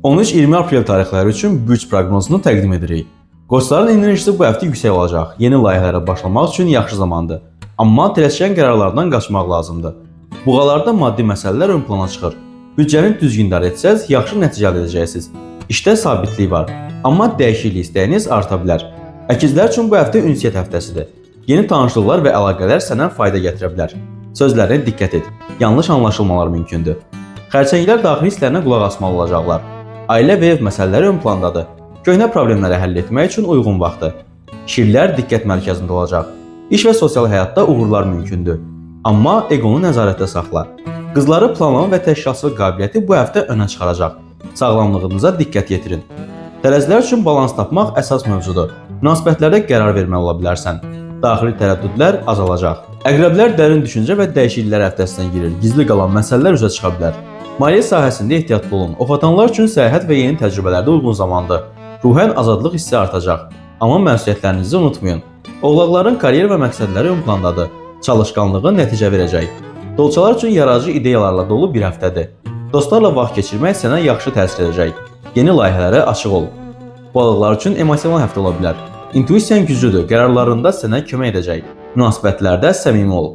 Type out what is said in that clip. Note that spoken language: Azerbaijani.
13-20 aprel tarixləri üçün bürc proqnozunu təqdim edirik. Qoçların enerjisi bu həftə yüksək olacaq. Yeni layihələrə başlamaq üçün yaxşı zamandır. Amma tələskən qərarlardan qaçmaq lazımdır. Buğalarda maddi məsələlər ön plana çıxır. Büdcəni düzgün idarə etsəz, yaxşı nəticə əldə edəcəksiniz. İşdə sabitlik var, amma dəyişiklik istəyiniz arta bilər. Əkizlər üçün bu həftə ünsiyyət həftəsidir. Yeni tanışlıqlar və əlaqələr sənə fayda gətirə bilər. Sözlərinə diqqət et, yanlış anlaşılmalar mümkündür. Xərçənglər daxili hisslərinə qulaq asmalı olacaqlar. Ailə və ev məsələləri ön plandadır. Köhnə problemləri həll etmək üçün uyğun vaxtdır. Şirlər diqqət mərkəzində olacaq. İş və sosial həyatda uğurlar mümkündür. Amma eqonu nəzarətdə saxla. Qızları planlama və təşkilatçılıq qabiliyyəti bu həftə önə çıxaracaq. Sağlamlığınıza diqqət yetirin. Tərəzilər üçün balans tapmaq əsas mövzudur. Münasibətlərdə qərar verməli ola bilərsən. Daxili tərəddüdlər azalacaq. Əqrəblər dərin düşüncə və dəyişikliklər həftəsinə girir. Gizli qalan məsələlər üzə çıxa bilər. Maliyyə sahəsində ehtiyatlı olun. Oxatanlar üçün səyahət və yeni təcrübələrdə uyğun zamandır. Ruhən azadlıq hissi artacaq. Amma məsuliyyətlərinizi unutmayın. Oğlaqların karyer və məqsədləri ön plandadır. Çalışqanlığı nəticə verəcək. Dolçalar üçün yaradıcı ideyalarla dolu bir həftədir. Dostlarla vaxt keçirmək sənə yaxşı təsir edəcək. Yeni layihələrə açıq ol. Balıqlar üçün emosional həftə ola bilər. İntuisiyan güclüdür, qərarlarında sənə kömək edəcək. Münasibətlərdə səmimi ol.